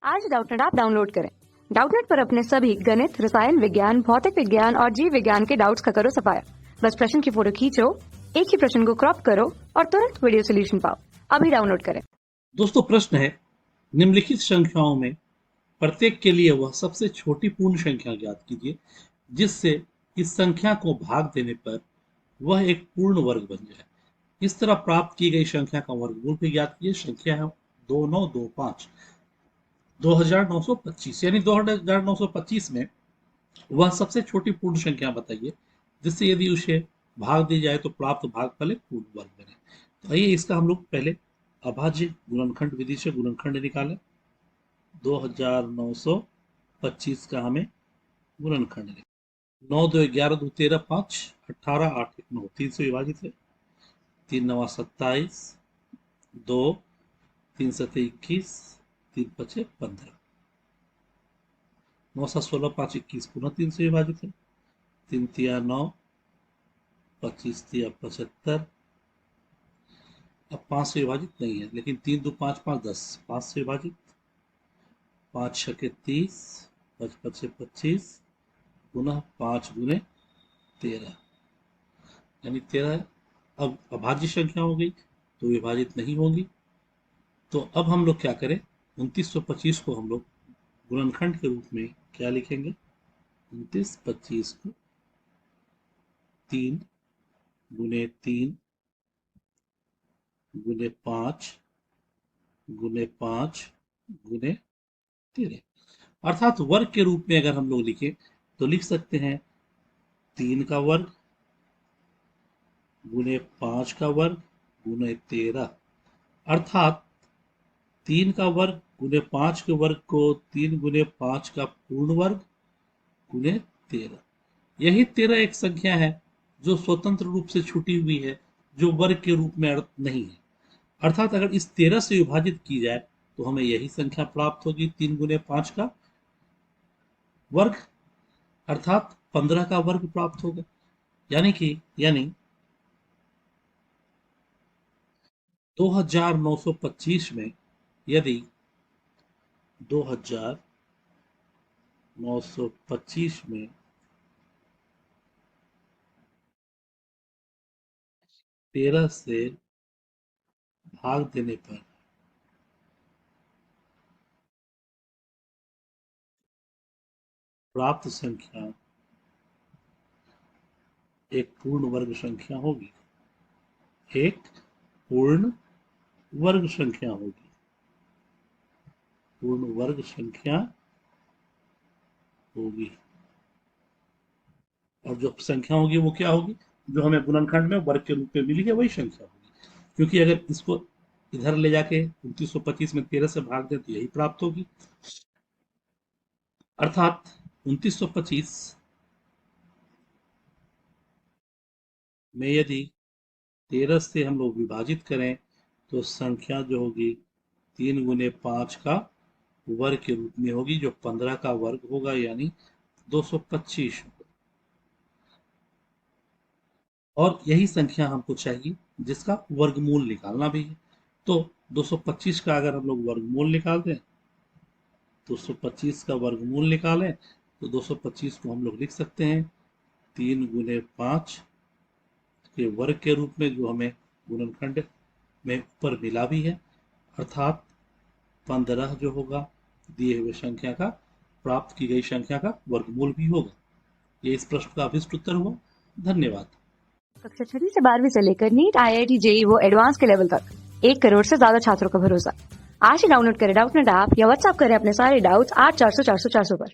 आज Doubtnut app download करें। Doubtnut पर अपने सभी गणित, रसायन विज्ञान, भौतिक विज्ञान और जीव विज्ञान के डाउट्स का करो सफाया। बस प्रश्न की फोटो खींचो, एक ही प्रश्न को क्रॉप करो और तुरंत वीडियो सोल्यूशन पाओ। अभी डाउनलोड करें। दोस्तों, प्रश्न है, निम्नलिखित संख्याओं में प्रत्येक के लिए वह सबसे छोटी पूर्ण संख्या ज्ञात कीजिए जिससे इस संख्या को भाग देने पर वह एक पूर्ण वर्ग बन जाए। इस तरह प्राप्त की गई संख्या का वर्गमूल भी ज्ञात कीजिए। संख्या है 2925 2925, यानी 2925 में वह सबसे छोटी पूर्ण संख्या बताइए जिससे यदि उसे भाग दी जाए तो प्राप्त भागफल एक पूर्ण वर्ग बने। तो आइए इसका हम लोग पहले अभाज्य गुणनखंड विधि से गुणनखंड निकालें। 2925 का हमें गुणनखंड निकालें। 9 2 11 2 13 5 18 8 1 9 3 से विभाजित है। 3 9 27 2 3 7 21 3 5 15 9 7 16 5 21 पुनः 3 से विभाजित है। 3 तिया 9 25 तिया 75। अब 5 से विभाजित नहीं है, लेकिन 3 2 5 5 10 5 से विभाजित। 5 6 30 5 5 25 पुनः 5 गुने 13 यानी 13। अब अभाज्य संख्या हो गई तो विभाजित नहीं होगी। तो अब हम लोग क्या करें, 2925 को हम लोग गुणनखंड के रूप में क्या लिखेंगे। 2925 को 3 गुने 3 गुने 5 गुने 5 गुने 13, अर्थात वर्ग के रूप में अगर हम लोग लिखें तो लिख सकते हैं 3 का वर्ग गुने 5 का वर्ग गुने 13, अर्थात 3 का वर्ग गुने 5 के वर्ग को 3 गुने 5 का पूर्ण वर्ग गुने 13। यही 13 एक संख्या है जो स्वतंत्र रूप से छुटी हुई है, जो वर्ग के रूप में नहीं है। अर्थात अगर इस 13 से विभाजित की जाए तो हमें यही संख्या प्राप्त होगी, 3 गुने 5 का वर्ग, अर्थात 15 का वर्ग प्राप्त होगा। यानी 2925 में यदि 2925 में 13 से भाग देने पर प्राप्त संख्या एक पूर्ण वर्ग संख्या होगी। एक पूर्ण वर्ग संख्या होगी। पूर्ण वर्ग संख्या होगी। और जो संख्या होगी वो क्या होगी, जो हमें गुणनखंड में वर्ग के रूप में मिली है वही संख्या होगी। क्योंकि अगर इसको इधर ले जाके 2925 में 13 से भाग दें तो यही प्राप्त होगी। अर्थात 2925 में यदि 13 से हम लोग विभाजित करें तो संख्या जो होगी 3 गुने 5 का वर्ग के रूप में होगी, जो 15 का वर्ग होगा, यानी 225। और यही संख्या हमको चाहिए जिसका वर्गमूल निकालना भी है। तो 225 का अगर हम लोग वर्गमूल निकाल दें, 225 का वर्गमूल निकालें तो 225 को हम लोग लिख सकते हैं 3 गुने 5 के वर्ग के रूप में, जो हमें गुणनखंड में ऊपर मिला भी है, अर्थात 15 जो होगा दिए हुए संख्या का, प्राप्त की गई संख्या का वर्गमूल भी होगा। ये इस प्रश्न का अभिष्ट उत्तर हुआ। धन्यवाद। कक्षा 6 से 12वीं से लेकर नीट, IIT, JEE वो एडवांस के लेवल तक 1 करोड़ से ज्यादा छात्रों का भरोसा। आज ही डाउनलोड करें डाउटनेट ऐप या व्हाट्सएप करें अपने सारे डाउट्स 8400 400 400 पर।